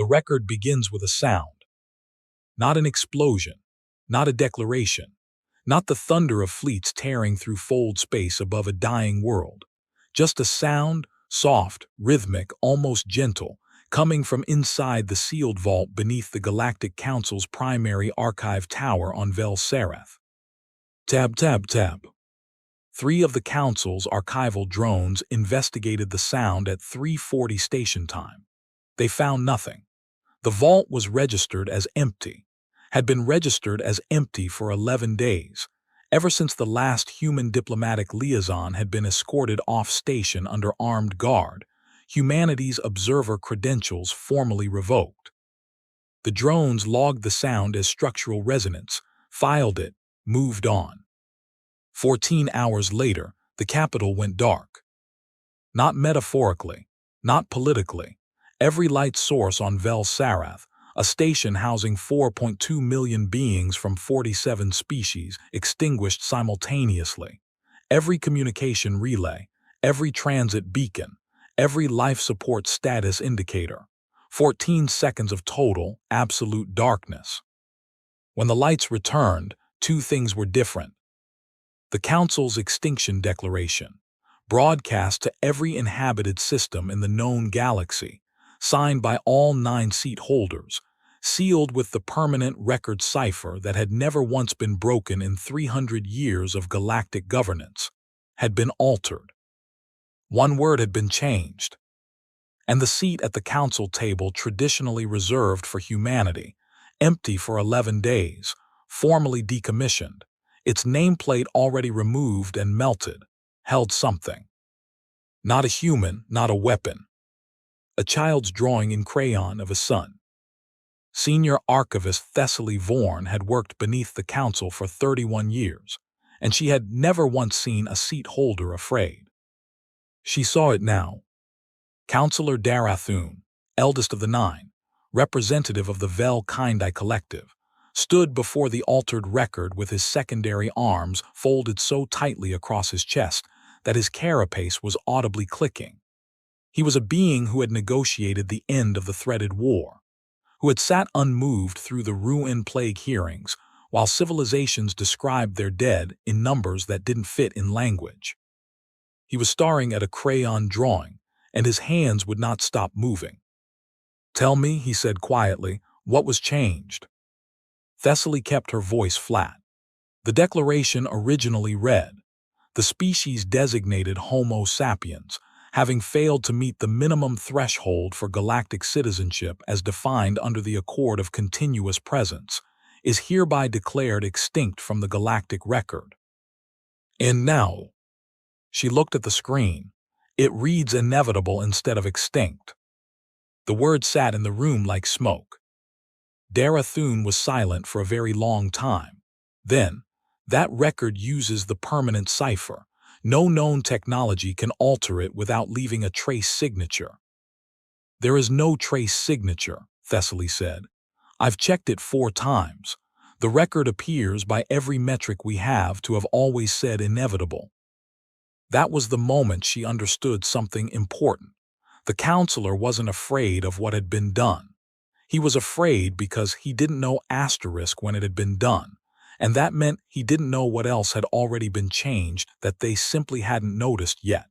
The record begins with a sound. Not an explosion, not a declaration, not the thunder of fleets tearing through fold space above a dying world. Just a sound, soft, rhythmic, almost gentle, coming from inside the sealed vault beneath the Galactic Council's primary archive tower on Vel Sarath. Tab, tab, tab. 3 of the Council's archival drones investigated the sound at 3:40 station time. They found nothing. The vault was registered as empty, had been registered as empty for 11 days, ever since the last human diplomatic liaison had been escorted off station under armed guard, humanity's observer credentials formally revoked. The drones logged the sound as structural resonance, filed it, moved on. 14 hours later, the capital went dark. Not metaphorically, not politically. Every light source on Vel Sarath, a station housing 4.2 million beings from 47 species, extinguished simultaneously. Every communication relay, every transit beacon, every life support status indicator. 14 seconds of total, absolute darkness. When the lights returned, 2 things were different. The Council's Extinction Declaration, broadcast to every inhabited system in the known galaxy, signed by all 9 seat holders, sealed with the permanent record cipher that had never once been broken in 300 years of galactic governance, had been altered. 1 word had been changed. And the seat at the council table traditionally reserved for humanity, empty for 11 days, formally decommissioned, its nameplate already removed and melted, held something. Not a human, not a weapon. A child's drawing in crayon of a son. Senior archivist Thessaly Vorn had worked beneath the council for 31 years, and she had never once seen a seat holder afraid. She saw it now. Councillor Darathun, eldest of the 9, representative of the Vel Kindai Collective, stood before the altered record with his secondary arms folded so tightly across his chest that his carapace was audibly clicking. He was a being who had negotiated the end of the threaded war, who had sat unmoved through the ruin plague hearings while civilizations described their dead in numbers that didn't fit in language. He was staring at a crayon drawing, and his hands would not stop moving. "Tell me," he said quietly, "what was changed?" Thessaly kept her voice flat. The declaration originally read, "The species designated Homo sapiens, having failed to meet the minimum threshold for galactic citizenship as defined under the Accord of Continuous Presence, is hereby declared extinct from the galactic record." And now, she looked at the screen. It reads inevitable instead of extinct. The word sat in the room like smoke. Darathun was silent for a very long time. Then, "That record uses the permanent cipher. No known technology can alter it without leaving a trace signature." "There is no trace signature," Thessaly said. "I've checked it 4 times. The record appears by every metric we have to have always said inevitable." That was the moment she understood something important. The counselor wasn't afraid of what had been done. He was afraid because he didn't know asterisk when it had been done, and that meant he didn't know what else had already been changed that they simply hadn't noticed yet.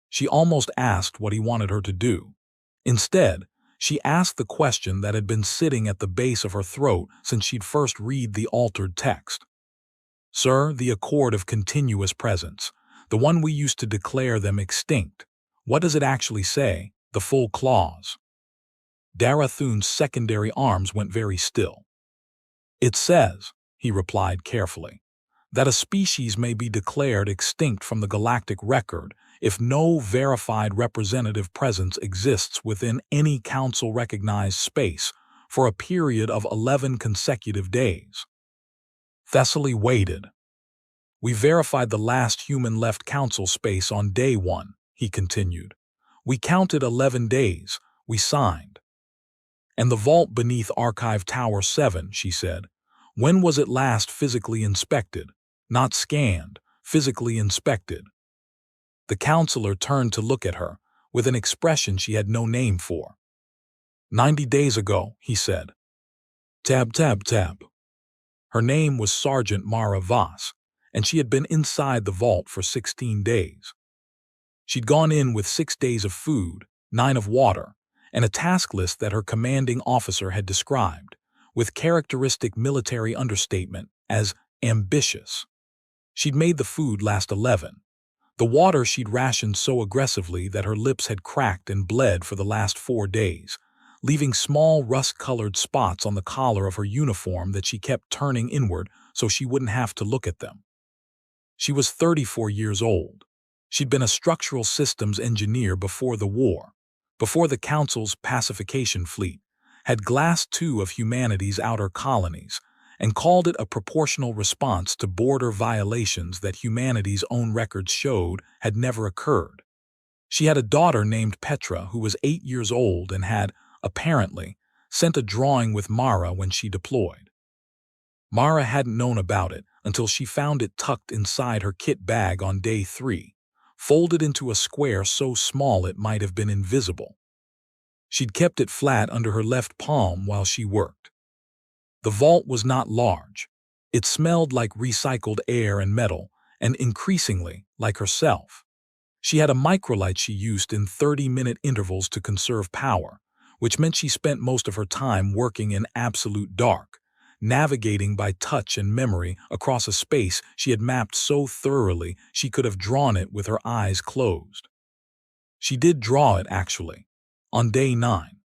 She almost asked what he wanted her to do. Instead, she asked the question that had been sitting at the base of her throat since she'd first read the altered text. "Sir, the Accord of Continuous Presence, the one we used to declare them extinct, what does it actually say, the full clause?" Darathun's secondary arms went very still. "It says," he replied carefully, "that a species may be declared extinct from the galactic record if no verified representative presence exists within any council-recognized space for a period of 11 consecutive days." Thessaly waited. "We verified the last human left council space on day 1, he continued. "We counted 11 days, we signed." "And the vault beneath Archive Tower 7, she said. "When was it last physically inspected? Not scanned, physically inspected." The counselor turned to look at her, with an expression she had no name for. "90 days ago," he said. Tab, tab, tab. Her name was Sergeant Mara Voss, and she had been inside the vault for 16 days. She'd gone in with 6 days of food, 9 of water, and a task list that her commanding officer had described, with characteristic military understatement, as ambitious. She'd made the food last 11. The water she'd rationed so aggressively that her lips had cracked and bled for the last 4 days, leaving small rust-colored spots on the collar of her uniform that she kept turning inward so she wouldn't have to look at them. She was 34 years old. She'd been a structural systems engineer before the war, before the Council's pacification fleet, had glassed 2 of humanity's outer colonies, and called it a proportional response to border violations that humanity's own records showed had never occurred. She had a daughter named Petra who was 8 years old and had, apparently, sent a drawing with Mara when she deployed. Mara hadn't known about it until she found it tucked inside her kit bag on day 3, folded into a square so small it might have been invisible. She'd kept it flat under her left palm while she worked. The vault was not large. It smelled like recycled air and metal, and increasingly like herself. She had a microlight she used in 30-minute intervals to conserve power, which meant she spent most of her time working in absolute dark, navigating by touch and memory across a space she had mapped so thoroughly she could have drawn it with her eyes closed. She did draw it, actually, on day 9,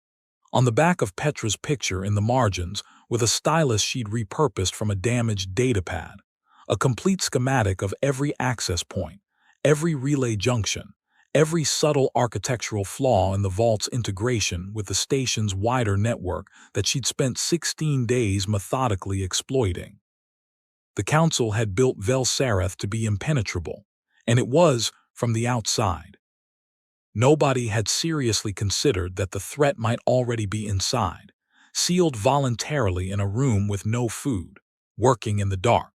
on the back of Petra's picture in the margins with a stylus she'd repurposed from a damaged datapad, a complete schematic of every access point, every relay junction, every subtle architectural flaw in the vault's integration with the station's wider network that she'd spent 16 days methodically exploiting. The Council had built Vel-Sareth to be impenetrable, and it was from the outside. Nobody had seriously considered that the threat might already be inside, sealed voluntarily in a room with no food, working in the dark.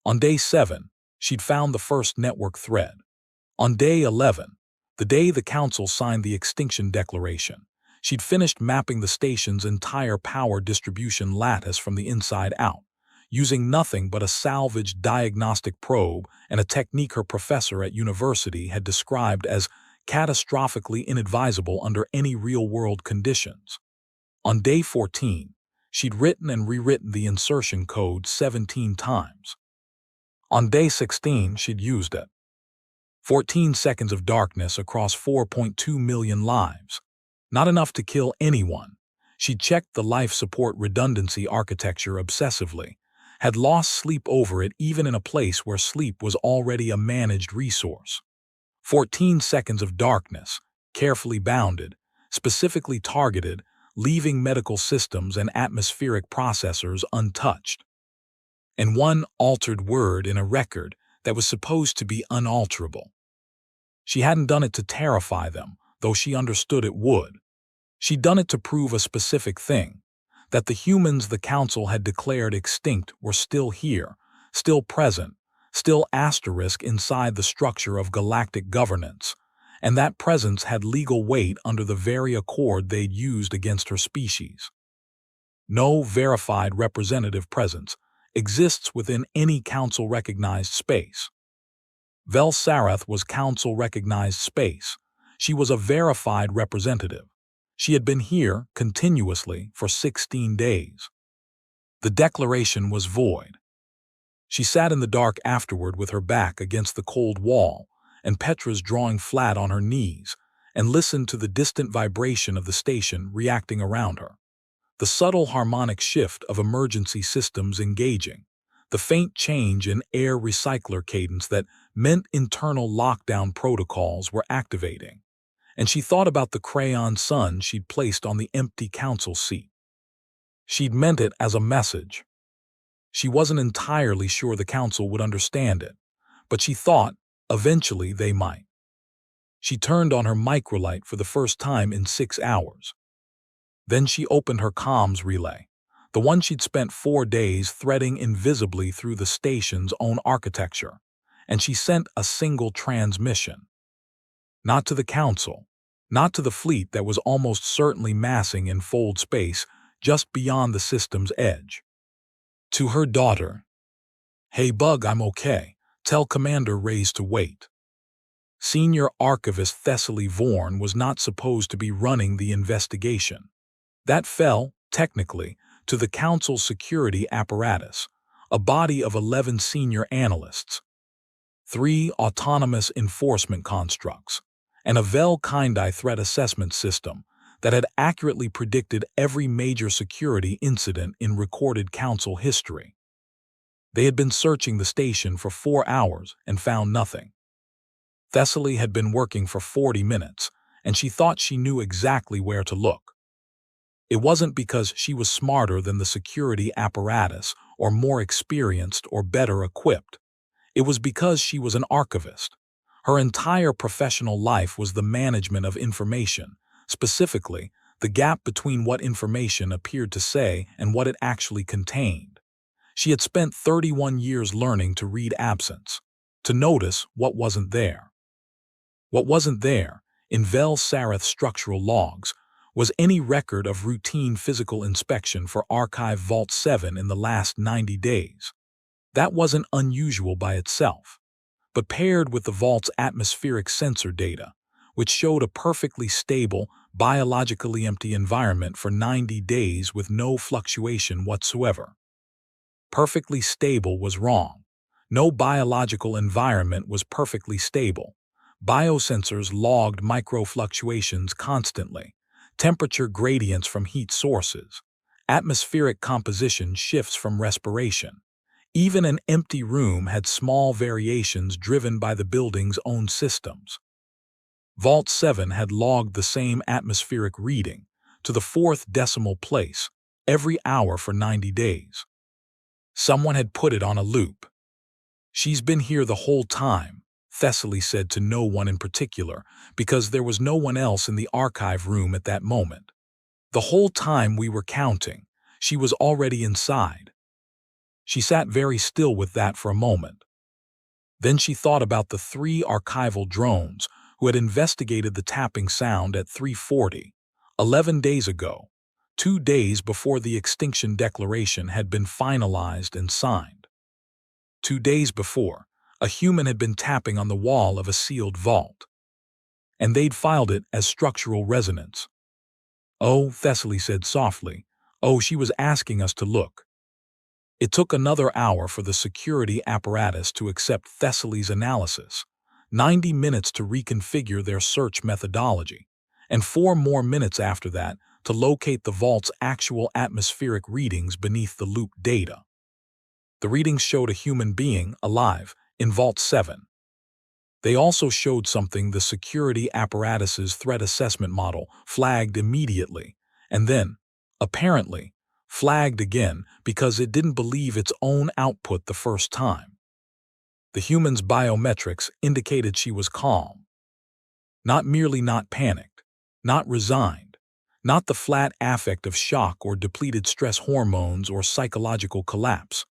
On day 7, she'd found the first network thread. On day 11, the day the Council signed the Extinction Declaration, she'd finished mapping the station's entire power distribution lattice from the inside out, using nothing but a salvaged diagnostic probe and a technique her professor at university had described as catastrophically inadvisable under any real-world conditions. On day 14, she'd written and rewritten the insertion code 17 times. On day 16, she'd used it. 14 seconds of darkness across 4.2 million lives. Not enough to kill anyone. She'd checked the life support redundancy architecture obsessively, had lost sleep over it even in a place where sleep was already a managed resource. 14 seconds of darkness, carefully bounded, specifically targeted, leaving medical systems and atmospheric processors untouched. And one altered word in a record that was supposed to be unalterable. She hadn't done it to terrify them, though she understood it would. She'd done it to prove a specific thing, that the humans the Council had declared extinct were still here, still present, still asterisk inside the structure of galactic governance, and that presence had legal weight under the very accord they'd used against her species. No verified representative presence exists within any Council-recognized space. Vel-Sareth was Council-recognized space. She was a verified representative. She had been here continuously for 16 days. The declaration was void. She sat in the dark afterward with her back against the cold wall and Petra's drawing flat on her knees, and listened to the distant vibration of the station reacting around her. The subtle harmonic shift of emergency systems engaging, the faint change in air recycler cadence that meant internal lockdown protocols were activating. And she thought about the crayon sun she'd placed on the empty Council seat. She'd meant it as a message. She wasn't entirely sure the Council would understand it, but she thought eventually they might. She turned on her microlight for the first time in 6 hours. Then she opened her comms relay, the one she'd spent 4 days threading invisibly through the station's own architecture, and she sent a single transmission. Not to the Council, not to the fleet that was almost certainly massing in fold space just beyond the system's edge. To her daughter, "Hey Bug, I'm okay. Tell Commander Reyes to wait." Senior Archivist Thessaly Vorn was not supposed to be running the investigation. That fell, technically, to the Council's security apparatus, a body of 11 senior analysts, 3 autonomous enforcement constructs, and a Vel-Kindi threat assessment system that had accurately predicted every major security incident in recorded Council history. They had been searching the station for 4 hours and found nothing. Thessaly had been working for 40 minutes, and she thought she knew exactly where to look. It wasn't because she was smarter than the security apparatus or more experienced or better equipped. It was because she was an archivist. Her entire professional life was the management of information, specifically, the gap between what information appeared to say and what it actually contained. She had spent 31 years learning to read absence, to notice what wasn't there. What wasn't there, in Vel Sareth's structural logs, was any record of routine physical inspection for Archive Vault 7 in the last 90 days. That wasn't unusual by itself, but paired with the vault's atmospheric sensor data, which showed a perfectly stable, biologically empty environment for 90 days with no fluctuation whatsoever. Perfectly stable was wrong. No biological environment was perfectly stable. Biosensors logged microfluctuations constantly, temperature gradients from heat sources, atmospheric composition shifts from respiration. Even an empty room had small variations driven by the building's own systems. Vault 7 had logged the same atmospheric reading, to the 4th decimal place, every hour for 90 days. Someone had put it on a loop. "She's been here the whole time," Thessaly said to no one in particular, because there was no one else in the archive room at that moment. "The whole time we were counting, she was already inside." She sat very still with that for a moment. Then she thought about the 3 archival drones who had investigated the tapping sound at 3:40, 11 days ago, 2 days before the Extinction Declaration had been finalized and signed. 2 days before, a human had been tapping on the wall of a sealed vault, and they'd filed it as structural resonance. "Oh," Thessaly said softly, "oh, she was asking us to look." It took another hour for the security apparatus to accept Thessaly's analysis, 90 minutes to reconfigure their search methodology, and 4 more minutes after that to locate the vault's actual atmospheric readings beneath the loop data. The readings showed a human being, alive, in Vault 7. They also showed something the security apparatus's threat assessment model flagged immediately, and then, apparently, flagged again because it didn't believe its own output the first time. The human's biometrics indicated she was calm. Not merely not panicked, not resigned, not the flat affect of shock or depleted stress hormones or psychological collapse.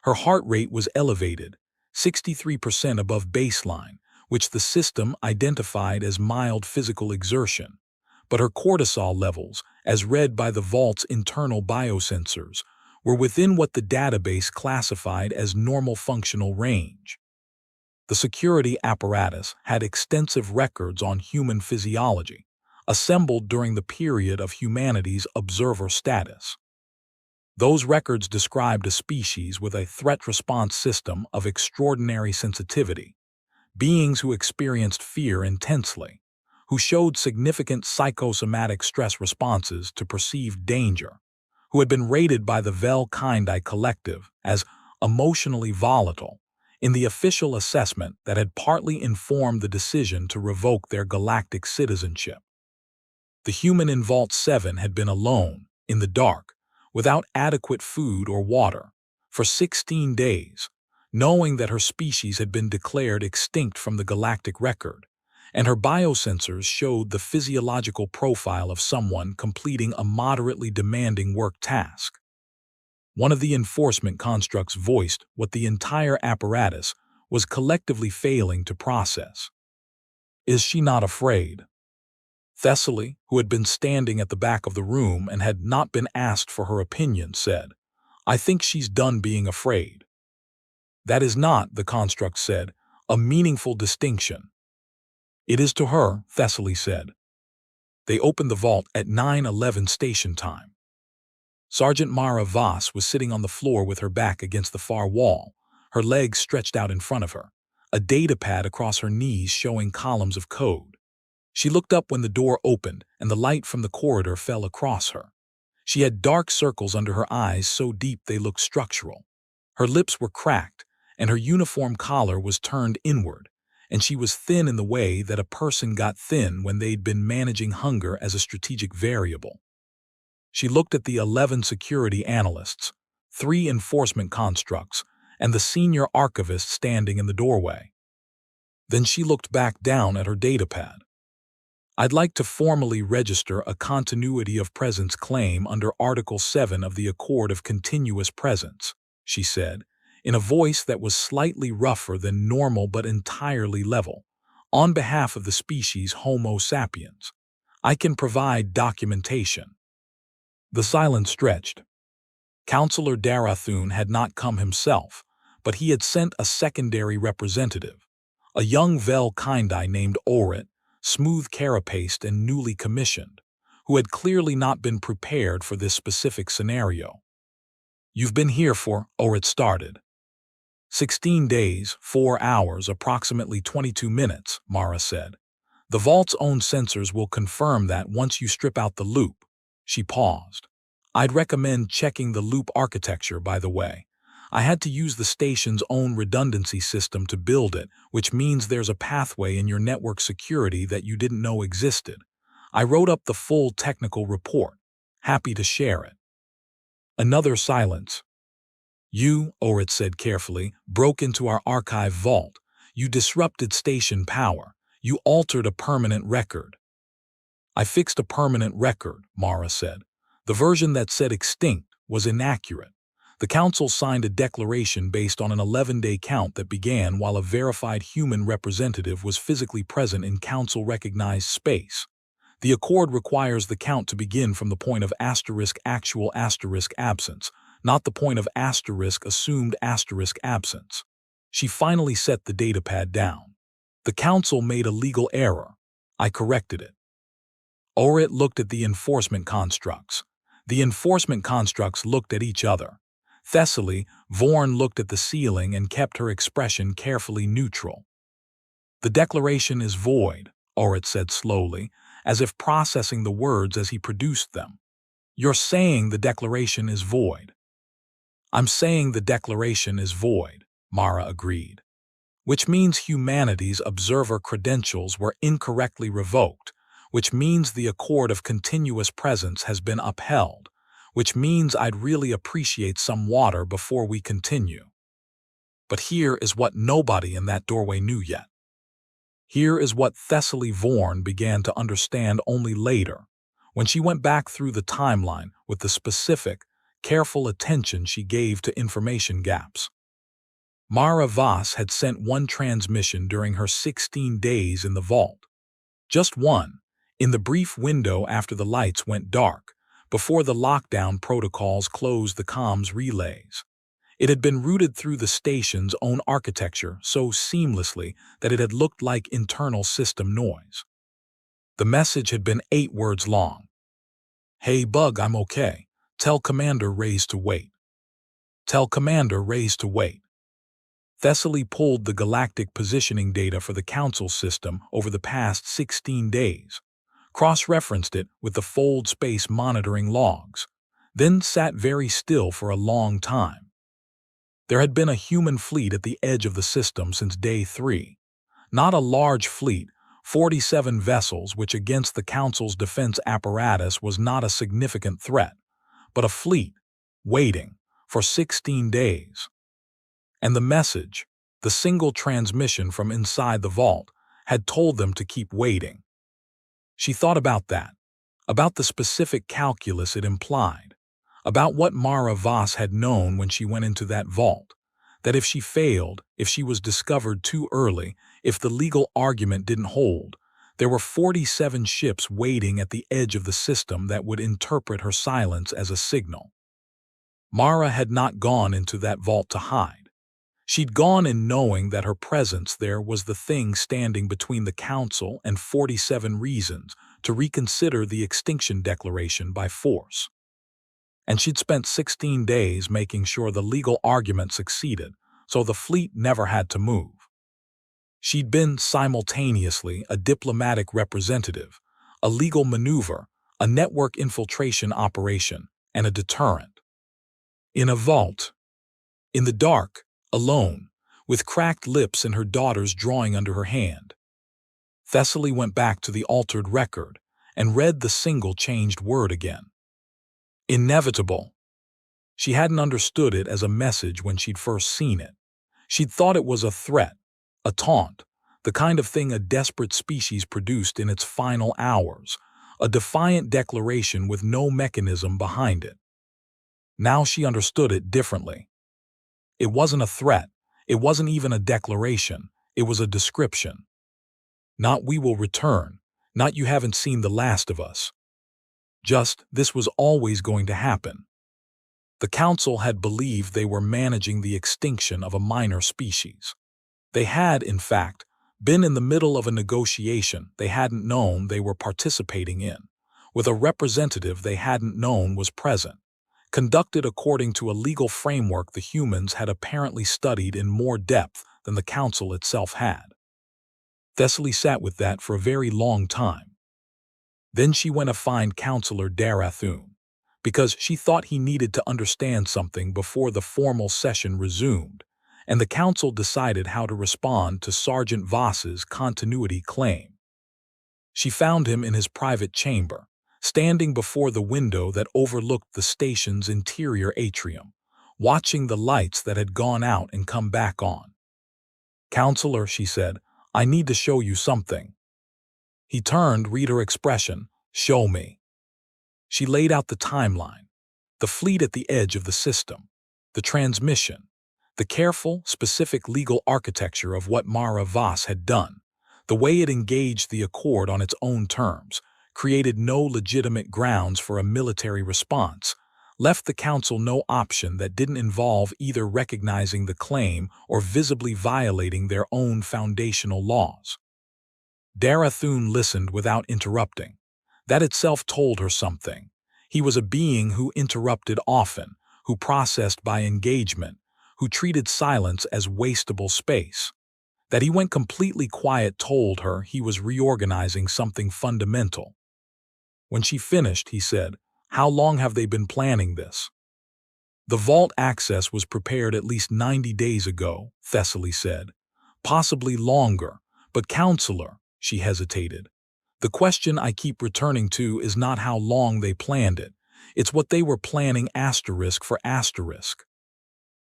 Her heart rate was elevated, 63% above baseline, which the system identified as mild physical exertion. But her cortisol levels, as read by the vault's internal biosensors, were within what the database classified as normal functional range. The security apparatus had extensive records on human physiology, assembled during the period of humanity's observer status. Those records described a species with a threat response system of extraordinary sensitivity, beings who experienced fear intensely, who showed significant psychosomatic stress responses to perceived danger, who had been rated by the Vel-Kindi Collective as emotionally volatile in the official assessment that had partly informed the decision to revoke their galactic citizenship. The human in Vault 7 had been alone, in the dark, without adequate food or water, for 16 days, knowing that her species had been declared extinct from the galactic record, and her biosensors showed the physiological profile of someone completing a moderately demanding work task. One of the enforcement constructs voiced what the entire apparatus was collectively failing to process. "Is she not afraid?" Thessaly, who had been standing at the back of the room and had not been asked for her opinion, said, "I think she's done being afraid." "That is not," the construct said, "a meaningful distinction." "It is to her," Thessaly said. They opened the vault at 9:11 station time. Sergeant Mara Voss was sitting on the floor with her back against the far wall, her legs stretched out in front of her, a datapad across her knees showing columns of code. She looked up when the door opened and the light from the corridor fell across her. She had dark circles under her eyes so deep they looked structural. Her lips were cracked, and her uniform collar was turned inward, and she was thin in the way that a person got thin when they'd been managing hunger as a strategic variable. She looked at the 11 security analysts, 3 enforcement constructs, and the senior archivist standing in the doorway. Then she looked back down at her datapad. "I'd like to formally register a continuity of presence claim under Article 7 of the Accord of Continuous Presence," she said, in a voice that was slightly rougher than normal but entirely level, "on behalf of the species Homo sapiens. I can provide documentation." The silence stretched. Counselor Darathun had not come himself, but he had sent a secondary representative, a young Vel-Kindi named Orit, smooth carapaced and newly commissioned, who had clearly not been prepared for this specific scenario. "You've been here for," Orit started. 16 days, 4 hours, approximately 22 minutes, Mara said. "The vault's own sensors will confirm that once you strip out the loop." She paused. "I'd recommend checking the loop architecture, by the way. I had to use the station's own redundancy system to build it, which means there's a pathway in your network security that you didn't know existed. I wrote up the full technical report. Happy to share it." Another silence. "You," Orit said carefully, "broke into our archive vault. You disrupted station power. You altered a permanent record." "I fixed a permanent record," Mara said. "The version that said extinct was inaccurate. The Council signed a declaration based on an 11-day count that began while a verified human representative was physically present in Council-recognized space. The Accord requires the count to begin from the point of *actual *absence, not the point of *assumed *absence. She finally set the datapad down. "The Council made a legal error. I corrected it." Orit looked at the enforcement constructs. The enforcement constructs looked at each other. Thessaly, Vorn looked at the ceiling and kept her expression carefully neutral. "The declaration is void," Orit said slowly, as if processing the words as he produced them. "You're saying the declaration is void." "I'm saying the declaration is void," Mara agreed. "Which means humanity's observer credentials were incorrectly revoked, which means the Accord of Continuous Presence has been upheld, which means I'd really appreciate some water before we continue." But here is what nobody in that doorway knew yet. Here is what Thessaly Vorn began to understand only later, when she went back through the timeline with the specific, careful attention she gave to information gaps. Mara Voss had sent one transmission during her 16 days in the vault. Just one, in the brief window after the lights went dark, before the lockdown protocols closed the comms relays. It had been routed through the station's own architecture so seamlessly that it had looked like internal system noise. The message had been 8 words long. "Hey Bug, I'm okay. Tell Commander Reyes to wait. Tell Commander Reyes to wait." Thessaly pulled the galactic positioning data for the Council system over the past 16 days, cross-referenced it with the Fold space monitoring logs, then sat very still for a long time. There had been a human fleet at the edge of the system since day 3. Not a large fleet, 47 vessels, which against the Council's defense apparatus was not a significant threat, but a fleet, waiting, for 16 days. And the message, the single transmission from inside the vault, had told them to keep waiting. She thought about that, about the specific calculus it implied, about what Mara Voss had known when she went into that vault, that if she failed, if she was discovered too early, if the legal argument didn't hold, There were 47 ships waiting at the edge of the system that would interpret her silence as a signal. Mara had not gone into that vault to hide. She'd gone in knowing that her presence there was the thing standing between the Council and 47 reasons to reconsider the Extinction Declaration by force. And she'd spent 16 days making sure the legal argument succeeded, so the fleet never had to move. She'd been simultaneously a diplomatic representative, a legal maneuver, a network infiltration operation, and a deterrent. In a vault, in the dark, alone, with cracked lips and her daughter's drawing under her hand, Thessaly went back to the altered record and read the single changed word again. Inevitable. She hadn't understood it as a message when she'd first seen it. She'd thought it was a threat, a taunt, the kind of thing a desperate species produced in its final hours, a defiant declaration with no mechanism behind it. Now she understood it differently. It wasn't a threat. It wasn't even a declaration. It was a description. Not "we will return," not "you haven't seen the last of us." Just, this was always going to happen. The Council had believed they were managing the extinction of a minor species. They had, in fact, been in the middle of a negotiation they hadn't known they were participating in, with a representative they hadn't known was present, conducted according to a legal framework the humans had apparently studied in more depth than the Council itself had. Thessaly sat with that for a very long time. Then she went to find Counselor Darathun, because she thought he needed to understand something before the formal session resumed, and the Council decided how to respond to Sergeant Voss's continuity claim. She found him in his private chamber, standing before the window that overlooked the station's interior atrium, watching the lights that had gone out and come back on. "Counselor," she said, "I need to show you something." He turned, read her expression. "Show me." She laid out the timeline, the fleet at the edge of the system, the transmission, the careful, specific legal architecture of what Mara Voss had done, the way it engaged the Accord on its own terms, created no legitimate grounds for a military response, left the Council no option that didn't involve either recognizing the claim or visibly violating their own foundational laws. Darathun listened without interrupting. That itself told her something. He was a being who interrupted often, who processed by engagement, who treated silence as wastable space. That he went completely quiet told her he was reorganizing something fundamental. When she finished, he said, "How long have they been planning this?" "The vault access was prepared at least 90 days ago," Thessaly said. "Possibly longer, but Counselor," she hesitated, "the question I keep returning to is not how long they planned it. It's what they were planning asterisk for asterisk."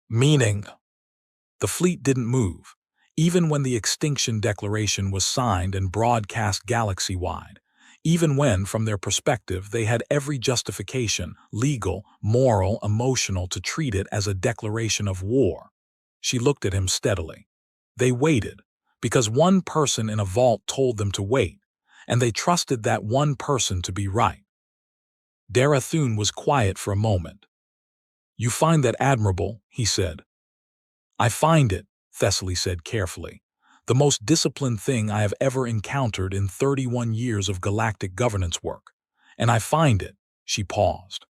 Meaning, the fleet didn't move, even when the Extinction Declaration was signed and broadcast galaxy-wide, even when, from their perspective, they had every justification, legal, moral, emotional, to treat it as a declaration of war. She looked at him steadily. They waited, because one person in a vault told them to wait, and they trusted that one person to be right. Darathun was quiet for a moment. "You find that admirable," he said. "I find it," Thessaly said carefully, "the most disciplined thing I have ever encountered in 31 years of galactic governance work. And I find it," she paused,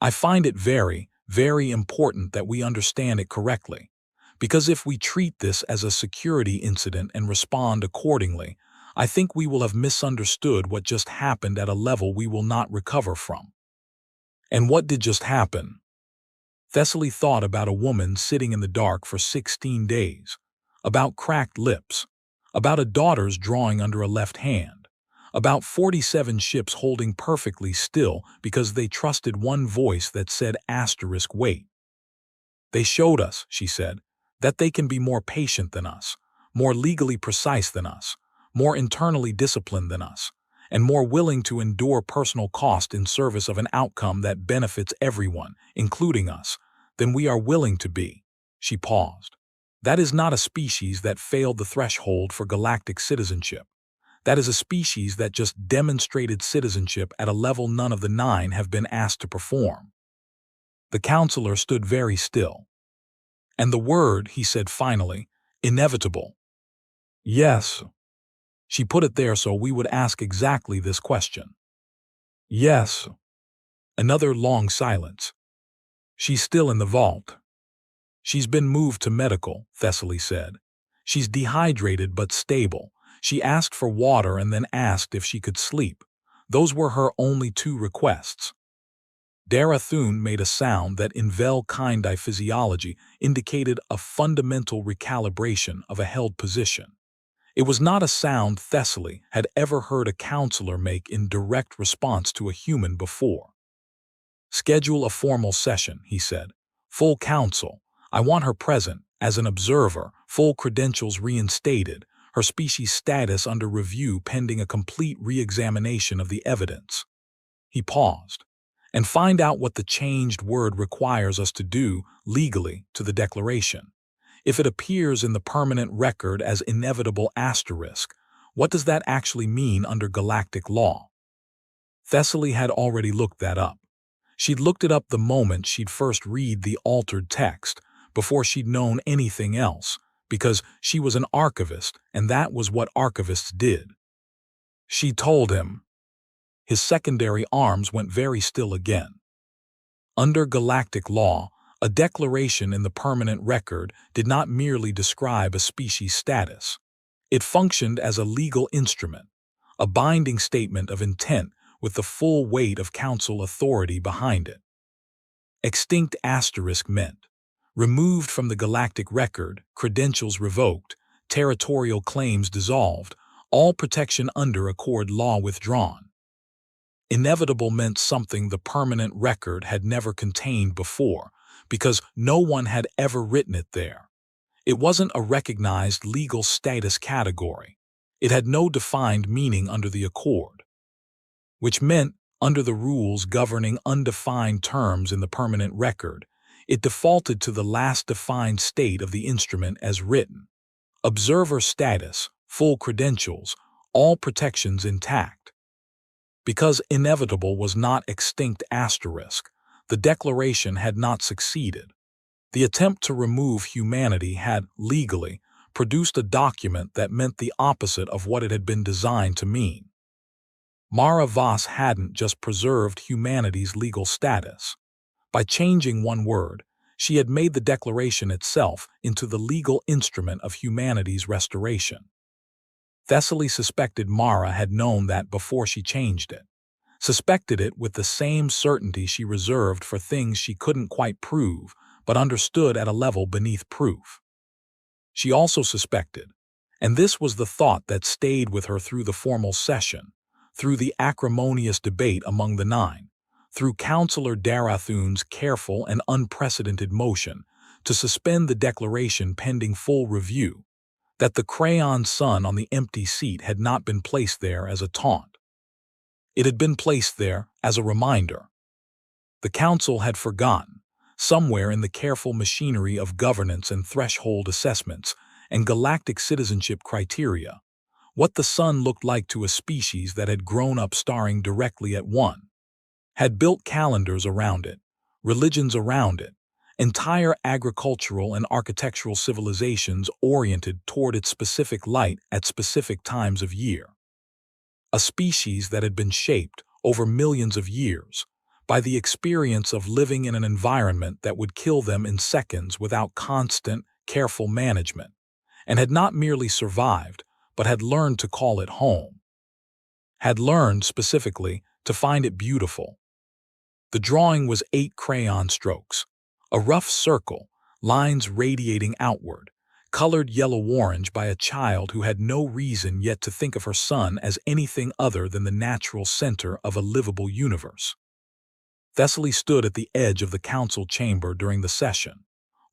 "I find it very, very important that we understand it correctly. Because if we treat this as a security incident and respond accordingly, I think we will have misunderstood what just happened at a level we will not recover from." "And what did just happen?" Thessaly thought about a woman sitting in the dark for 16 days, about cracked lips, about a daughter's drawing under a left hand, about 47 ships holding perfectly still because they trusted one voice that said asterisk wait. "They showed us," she said, "that they can be more patient than us, more legally precise than us, more internally disciplined than us, and more willing to endure personal cost in service of an outcome that benefits everyone, including us, than we are willing to be." She paused. "That is not a species that failed the threshold for galactic citizenship. That is a species that just demonstrated citizenship at a level none of the nine have been asked to perform. The counselor stood very still. And the word, he said finally, inevitable. Yes. She put it there so we would ask exactly this question. Yes. Another long silence. She's still in the vault. She's been moved to medical, Thessaly said. She's dehydrated but stable. She asked for water and then asked if she could sleep. Those were her only two requests. Darathun made a sound that in Vel-Kindi physiology indicated a fundamental recalibration of a held position. It was not a sound Thessaly had ever heard a counselor make in direct response to a human before. Schedule a formal session, he said. Full council. I want her present, as an observer, full credentials reinstated, her species status under review pending a complete re-examination of the evidence. He paused. And find out what the changed word requires us to do, legally, to the declaration. If it appears in the permanent record as inevitable asterisk, what does that actually mean under galactic law? Thessaly had already looked that up. She'd looked it up the moment she'd first read the altered text, before she'd known anything else, because she was an archivist, and that was what archivists did. She told him. His secondary arms went very still again. Under galactic law, a declaration in the permanent record did not merely describe a species status. It functioned as a legal instrument, a binding statement of intent with the full weight of council authority behind it. Extinct asterisk meant removed from the galactic record, credentials revoked, territorial claims dissolved, all protection under accord law withdrawn. Inevitable meant something the permanent record had never contained before, because no one had ever written it there. It wasn't a recognized legal status category. It had no defined meaning under the accord. Which meant, under the rules governing undefined terms in the permanent record, it defaulted to the last defined state of the instrument as written. Observer status, full credentials, all protections intact. Because inevitable was not extinct asterisk, the declaration had not succeeded. The attempt to remove humanity had, legally, produced a document that meant the opposite of what it had been designed to mean. Mara Voss hadn't just preserved humanity's legal status. By changing one word, she had made the declaration itself into the legal instrument of humanity's restoration. Thessaly suspected Mara had known that before she changed it. Suspected it with the same certainty she reserved for things she couldn't quite prove, but understood at a level beneath proof. She also suspected, and this was the thought that stayed with her through the formal session, through the acrimonious debate among the nine, through Counselor Darathun's careful and unprecedented motion to suspend the declaration pending full review, that the crayon sun on the empty seat had not been placed there as a taunt. It had been placed there as a reminder. The council had forgotten, somewhere in the careful machinery of governance and threshold assessments and galactic citizenship criteria, what the sun looked like to a species that had grown up staring directly at one, had built calendars around it, religions around it, entire agricultural and architectural civilizations oriented toward its specific light at specific times of year. A species that had been shaped over millions of years by the experience of living in an environment that would kill them in seconds without constant, careful management, and had not merely survived, but had learned to call it home. Had learned, specifically, to find it beautiful. The drawing was 8 crayon strokes, a rough circle, lines radiating outward, colored yellow-orange by a child who had no reason yet to think of her son as anything other than the natural center of a livable universe. Thessaly stood at the edge of the council chamber during the session,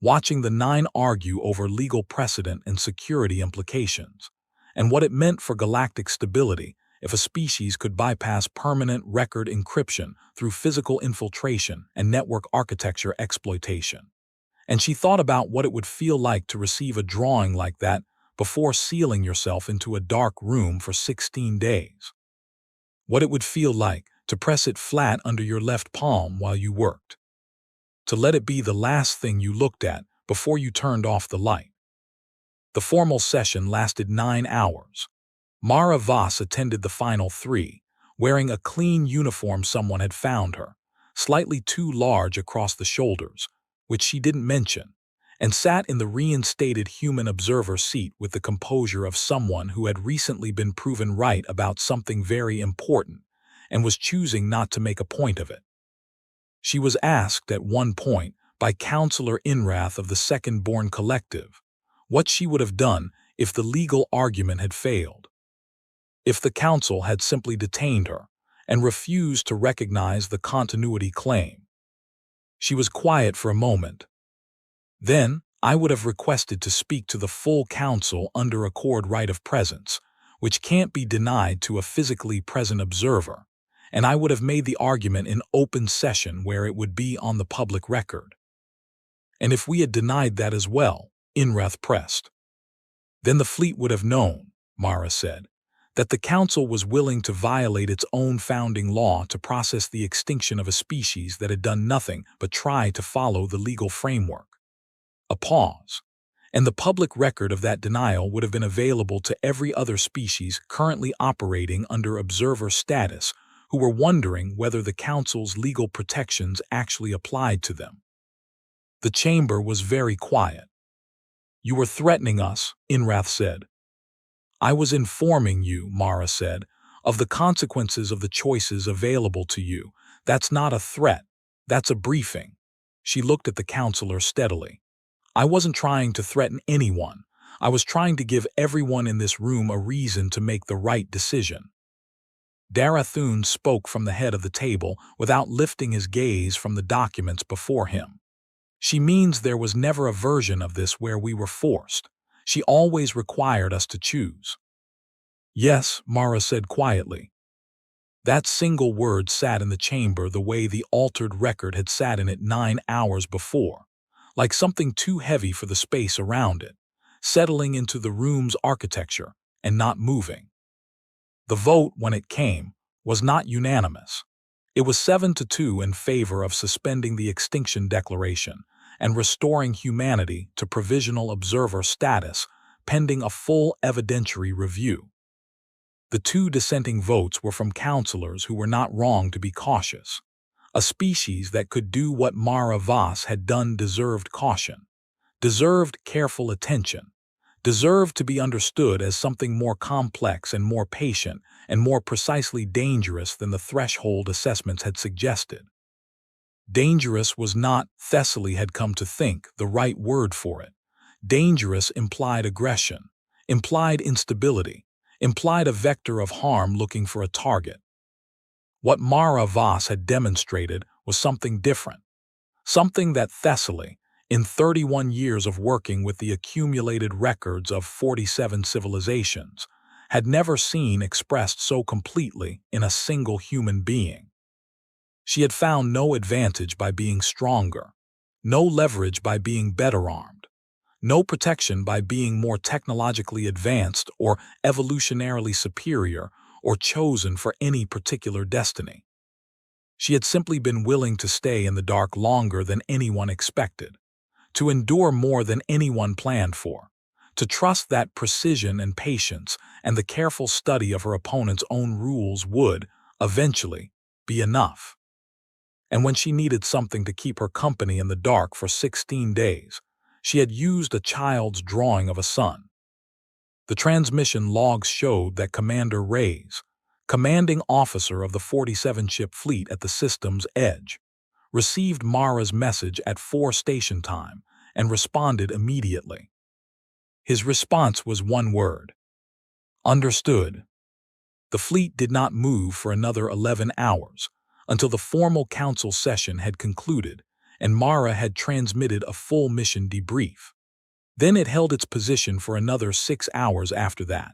watching the nine argue over legal precedent and security implications, and what it meant for galactic stability if a species could bypass permanent record encryption through physical infiltration and network architecture exploitation. And she thought about what it would feel like to receive a drawing like that before sealing yourself into a dark room for 16 days. What it would feel like to press it flat under your left palm while you worked. To let it be the last thing you looked at before you turned off the light. The formal session lasted 9 hours. Mara Voss attended the final 3, wearing a clean uniform someone had found her, slightly too large across the shoulders, which she didn't mention, and sat in the reinstated human observer seat with the composure of someone who had recently been proven right about something very important and was choosing not to make a point of it. She was asked at one point by Counselor Inrath of the Second-Born Collective what she would have done if the legal argument had failed. If the council had simply detained her and refused to recognize the continuity claim. She was quiet for a moment. Then, I would have requested to speak to the full council under accord right of presence, which can't be denied to a physically present observer, and I would have made the argument in open session where it would be on the public record. And if we had denied that as well, Inrath pressed. Then the fleet would have known, Mara said, that the council was willing to violate its own founding law to process the extinction of a species that had done nothing but try to follow the legal framework. A pause, and the public record of that denial would have been available to every other species currently operating under observer status who were wondering whether the council's legal protections actually applied to them. The chamber was very quiet. "You were threatening us," Inrath said. "I was informing you," Mara said, "of the consequences of the choices available to you. That's not a threat. That's a briefing." She looked at the counselor steadily. "I wasn't trying to threaten anyone. I was trying to give everyone in this room a reason to make the right decision." Darathun spoke from the head of the table without lifting his gaze from the documents before him. "She means there was never a version of this where we were forced. She always required us to choose." "Yes," Mara said quietly. That single word sat in the chamber the way the altered record had sat in it 9 hours before, like something too heavy for the space around it, settling into the room's architecture and not moving. The vote, when it came, was not unanimous. It was 7-2 in favor of suspending the Extinction Declaration and restoring humanity to provisional observer status pending a full evidentiary review. The 2 dissenting votes were from counselors who were not wrong to be cautious. A species that could do what Mara Voss had done deserved caution, deserved careful attention, deserved to be understood as something more complex and more patient and more precisely dangerous than the threshold assessments had suggested. Dangerous was not, Thessaly had come to think, the right word for it. Dangerous implied aggression, implied instability, implied a vector of harm looking for a target. What Mara Voss had demonstrated was something different, something that Thessaly, in 31 years of working with the accumulated records of 47 civilizations, had never seen expressed so completely in a single human being. She had found no advantage by being stronger, no leverage by being better armed, no protection by being more technologically advanced or evolutionarily superior or chosen for any particular destiny. She had simply been willing to stay in the dark longer than anyone expected, to endure more than anyone planned for, to trust that precision and patience and the careful study of her opponent's own rules would, eventually, be enough. And when she needed something to keep her company in the dark for 16 days, she had used a child's drawing of a sun. The transmission logs showed that Commander Reyes, commanding officer of the 47-ship fleet at the system's edge, received Mara's message at 4 station time and responded immediately. His response was one word: understood. The fleet did not move for another 11 hours until the formal council session had concluded and Mara had transmitted a full mission debrief. Then it held its position for another 6 hours after that,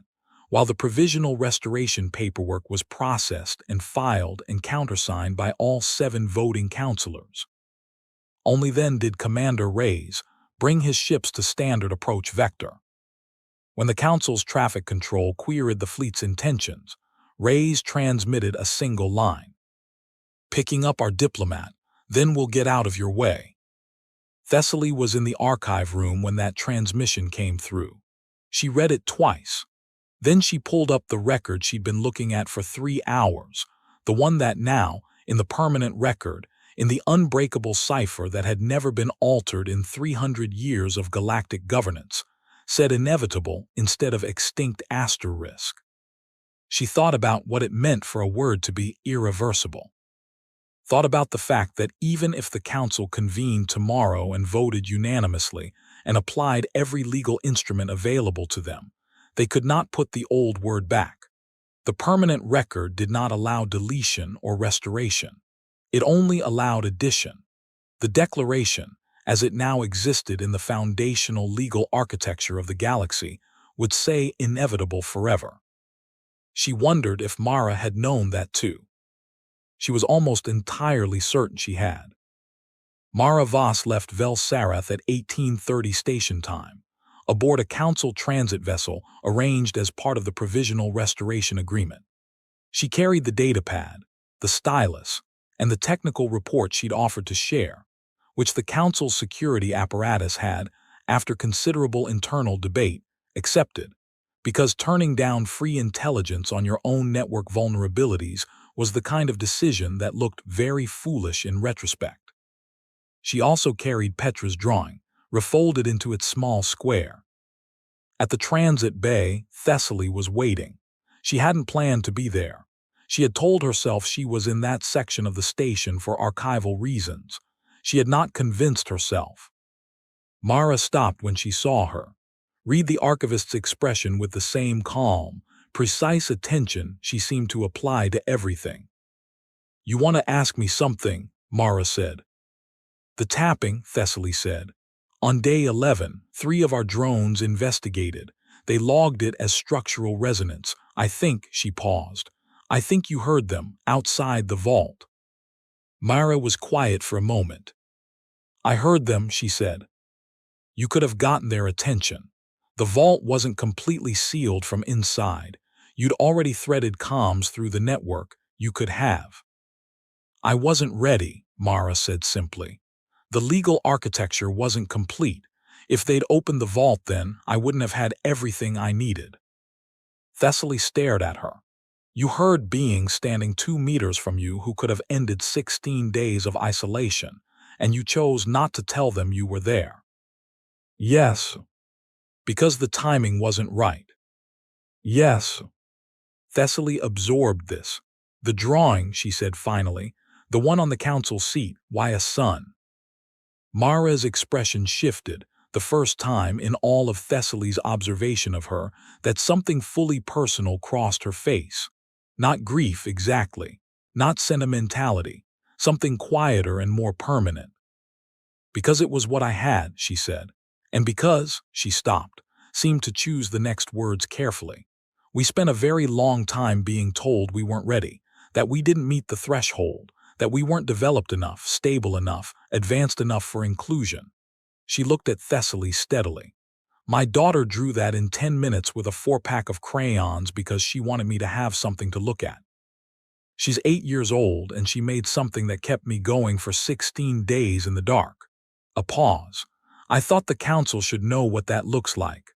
while the provisional restoration paperwork was processed and filed and countersigned by all 7 voting counselors. Only then did Commander Reyes bring his ships to standard approach vector. When the Council's traffic control queried the fleet's intentions, Reyes transmitted a single line. "Picking up our diplomat, then we'll get out of your way." Thessaly was in the archive room when that transmission came through. She read it twice. Then she pulled up the record she'd been looking at for 3 hours, the one that now, in the permanent record, in the unbreakable cipher that had never been altered in 300 years of galactic governance, said inevitable instead of extinct asterisk. She thought about what it meant for a word to be irreversible. Thought about the fact that even if the Council convened tomorrow and voted unanimously and applied every legal instrument available to them, they could not put the old word back. The permanent record did not allow deletion or restoration. It only allowed addition. The Declaration, as it now existed in the foundational legal architecture of the galaxy, would say inevitable forever. She wondered if Mara had known that too. She was almost entirely certain she had. Mara Voss left Vel Sarath at 1830 station time, aboard a Council transit vessel arranged as part of the Provisional Restoration Agreement. She carried the datapad, the stylus, and the technical report she'd offered to share, which the Council's security apparatus had, after considerable internal debate, accepted, because turning down free intelligence on your own network vulnerabilities was the kind of decision that looked very foolish in retrospect. She also carried Petra's drawing, refolded into its small square. At the transit bay, Thessaly was waiting. She hadn't planned to be there. She had told herself she was in that section of the station for archival reasons. She had not convinced herself. Mara stopped when she saw her. Read the archivist's expression with the same calm, precise attention she seemed to apply to everything. "You want to ask me something," Mara said. "The tapping," Thessaly said. "On day 11, 3 of our drones investigated. They logged it as structural resonance. I think," she paused, "I think you heard them, outside the vault." Mara was quiet for a moment. "I heard them," she said. "You could have gotten their attention. The vault wasn't completely sealed from inside. You'd already threaded comms through the network. You could have." "I wasn't ready," Mara said simply. "The legal architecture wasn't complete. If they'd opened the vault then, I wouldn't have had everything I needed." Thessaly stared at her. "You heard beings standing 2 meters from you who could have ended 16 days of isolation, and you chose not to tell them you were there." "Yes." "Because the timing wasn't right." "Yes." Thessaly absorbed this. "The drawing," she said finally, "the one on the Council seat, why a sun?" Mara's expression shifted, the first time in all of Thessaly's observation of her that something fully personal crossed her face. Not grief exactly, not sentimentality, something quieter and more permanent. "Because it was what I had," she said. "And because," she stopped, seemed to choose the next words carefully. "We spent a very long time being told we weren't ready, that we didn't meet the threshold, that we weren't developed enough, stable enough, advanced enough for inclusion." She looked at Thessaly steadily. "My daughter drew that in 10 minutes with a 4-pack of crayons because she wanted me to have something to look at. She's 8 years old and she made something that kept me going for 16 days in the dark." A pause. "I thought the Council should know what that looks like."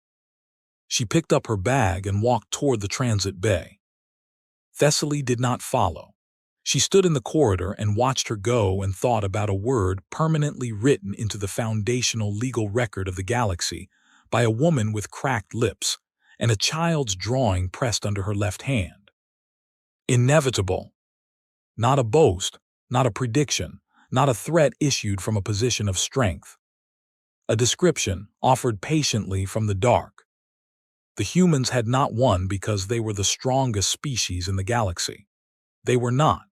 She picked up her bag and walked toward the transit bay. Thessaly did not follow. She stood in the corridor and watched her go and thought about a word permanently written into the foundational legal record of the galaxy by a woman with cracked lips and a child's drawing pressed under her left hand. Inevitable. Not a boast, not a prediction, not a threat issued from a position of strength. A description offered patiently from the dark. The humans had not won because they were the strongest species in the galaxy. They were not.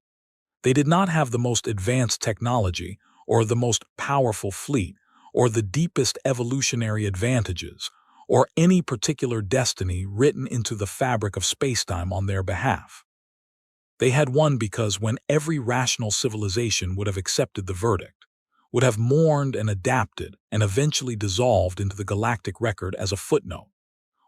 They did not have the most advanced technology, or the most powerful fleet, or the deepest evolutionary advantages, or any particular destiny written into the fabric of spacetime on their behalf. They had won because when every rational civilization would have accepted the verdict, would have mourned and adapted and eventually dissolved into the galactic record as a footnote,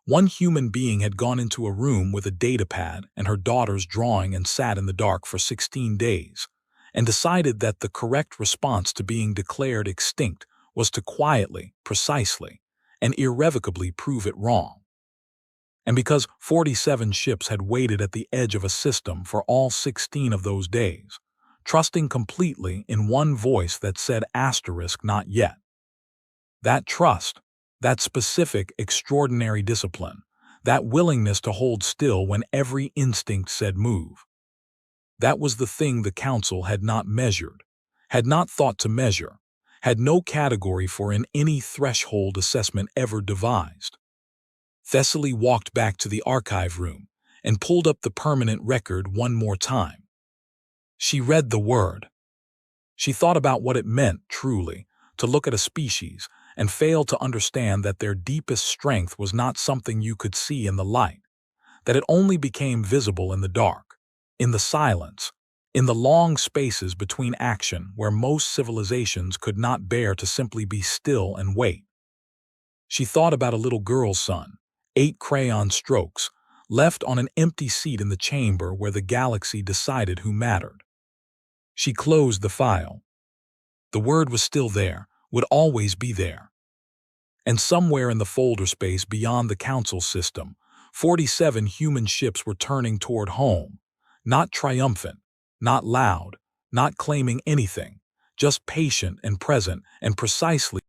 One human being had gone into a room with a datapad and her daughter's drawing and sat in the dark for 16 days, and decided that the correct response to being declared extinct was to quietly, precisely, and irrevocably prove it wrong. And because 47 ships had waited at the edge of a system for all 16 of those days, trusting completely in one voice that said asterisk not yet. That trust, that specific, extraordinary discipline, that willingness to hold still when every instinct said move. That was the thing the Council had not measured, had not thought to measure, had no category for in any threshold assessment ever devised. Thessaly walked back to the archive room and pulled up the permanent record one more time. She read the word. She thought about what it meant, truly, to look at a species and fail to understand that their deepest strength was not something you could see in the light, that it only became visible in the dark, in the silence, in the long spaces between action where most civilizations could not bear to simply be still and wait. She thought about a little girl's son, 8 crayon strokes, left on an empty seat in the chamber where the galaxy decided who mattered. She closed the file. The word was still there, would always be there. And somewhere in the folder space beyond the Council system, 47 human ships were turning toward home, not triumphant, not loud, not claiming anything, just patient and present and precisely